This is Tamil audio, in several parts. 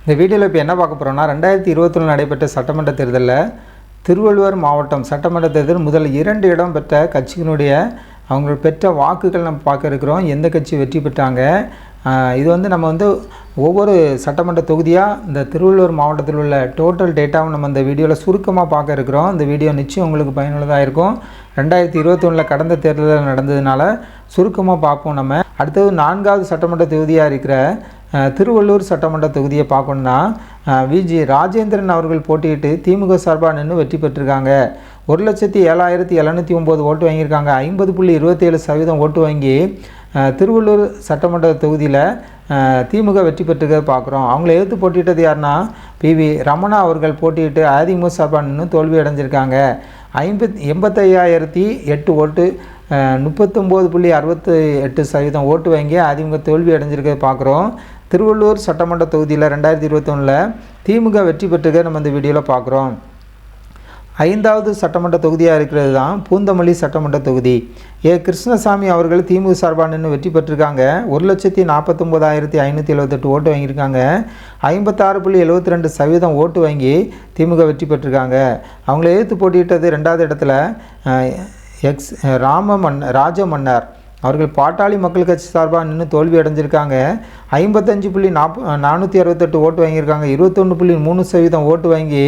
இந்த வீடியோவில் இப்போ என்ன பார்க்க போகிறோம்னா 2021 நடைபெற்ற சட்டமன்ற தேர்தலில் திருவள்ளுவர் மாவட்டம் சட்டமன்ற தேர்தல் முதல் 2 இடம் பெற்ற கட்சியினுடைய அவங்க பெற்ற வாக்குகள் நம்ம பார்க்க இருக்கிறோம். எந்த கட்சி வெற்றி பெற்றாங்க, இது நம்ம ஒவ்வொரு சட்டமன்ற தொகுதியாக இந்த திருவள்ளுவர் மாவட்டத்தில் உள்ள டோட்டல் டேட்டாவும் நம்ம இந்த வீடியோவில் சுருக்கமாக பார்க்க இருக்கிறோம். இந்த வீடியோ நிச்சயம் உங்களுக்கு பயனுள்ளதாக இருக்கும். 2021 கடந்த தேர்தலில் நடந்ததுனால சுருக்கமாக பார்ப்போம். நம்ம அடுத்தது 4வது சட்டமன்ற தொகுதியாக இருக்கிற திருவள்ளூர் சட்டமன்ற தொகுதியை பார்க்கணுன்னா விஜி ராஜேந்திரன் அவர்கள் போட்டியிட்டு திமுக சார்பாக நின்று வெற்றி பெற்றிருக்காங்க. 1,07,709 ஓட்டு வாங்கியிருக்காங்க. 50.27% ஓட்டு வாங்கி திருவள்ளூர் சட்டமன்ற தொகுதியில் திமுக வெற்றி பெற்றுக்கிறத பார்க்குறோம். அவங்கள எதிர்த்து போட்டியிட்டது யாருன்னா PV ரமணா அவர்கள் போட்டியிட்டு அதிமுக சார்பாக நின்று தோல்வி அடைஞ்சிருக்காங்க. 85,008 ஓட்டு 39.68% ஓட்டு வாங்கி அதிமுக தோல்வி அடைஞ்சிருக்கிறத பார்க்குறோம். திருவள்ளூர் சட்டமன்ற தொகுதியில் 2021 திமுக வெற்றி பெற்றுக்க நம்ம இந்த வீடியோவில் பார்க்குறோம். 5வது சட்டமன்ற தொகுதியாக இருக்கிறது தான் பூந்தமல்லி சட்டமன்ற தொகுதி. கிருஷ்ணசாமி அவர்கள் திமுக சார்பாக நின்று வெற்றி பெற்றிருக்காங்க. 1,49,578 ஓட்டு வாங்கியிருக்காங்க. 56.72% ஓட்டு வாங்கி திமுக வெற்றி பெற்றிருக்காங்க. அவங்கள எதிர்த்து போட்டியிட்டது 2வது இடத்துல ராஜமன்னார் அவர்கள் பாட்டாளி மக்கள் கட்சி சார்பாக நின்று தோல்வி அடைஞ்சிருக்காங்க. 55.468 ஓட்டு வாங்கியிருக்காங்க. 21.3% ஓட்டு வாங்கி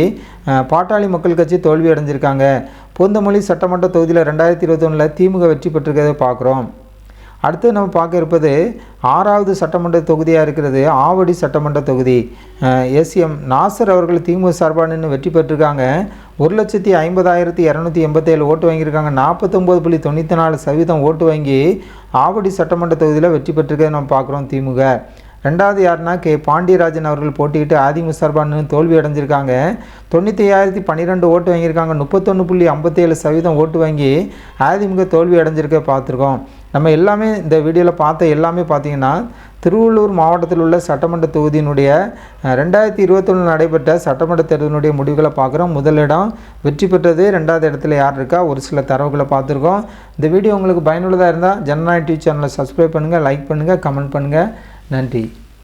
பாட்டாளி மக்கள் கட்சி தோல்வி அடைஞ்சிருக்காங்க. பூந்தமல்லி சட்டமன்ற தொகுதியில் 2021 திமுக வெற்றி பெற்றிருக்கிறத பார்க்குறோம். அடுத்து நம்ம பார்க்க இருப்பது 6வது சட்டமன்ற தொகுதியாக இருக்கிறது ஆவடி சட்டமன்ற தொகுதி. SM நாசர் அவர்கள் திமுக சார்பாக நின்று வெற்றி பெற்றிருக்காங்க. 1,50,287 ஓட்டு வாங்கியிருக்காங்க. 49.94% ஓட்டு வாங்கி ஆவடி சட்டமன்ற தொகுதியில் வெற்றி பெற்றிருக்கிறத நம்ம பார்க்குறோம் திமுக. 2வது யாருன்னா பாண்டியராஜன் அவர்கள் போட்டிக்கிட்டு அதிமுக சார்பாக நின்று தோல்வி அடைஞ்சிருக்காங்க. 95,012 ஓட்டு வாங்கியிருக்காங்க. 31.57% ஓட்டு வாங்கி அதிமுக தோல்வி அடைஞ்சிருக்க பார்த்துருக்கோம். நம்ம எல்லாமே இந்த வீடியோவில் பார்த்த எல்லாமே பார்த்திங்கன்னா திருவள்ளூர் மாவட்டத்தில் உள்ள சட்டமன்ற தொகுதியினுடைய 2021 நடைபெற்ற சட்டமன்ற தேர்தலினுடைய முடிவுகளை பார்க்குறோம். முதலிடம் வெற்றி பெற்றது, 2வது இடத்துல யார் இருக்கா, ஒரு சில தரவுகளை பார்த்துருக்கோம். இந்த வீடியோ உங்களுக்கு பயனுள்ளதாக இருந்தால் ஜனநாயக டிவி சேனலை சப்ஸ்கிரைப் பண்ணுங்கள், லைக் பண்ணுங்கள், கமெண்ட் பண்ணுங்கள். நன்றி.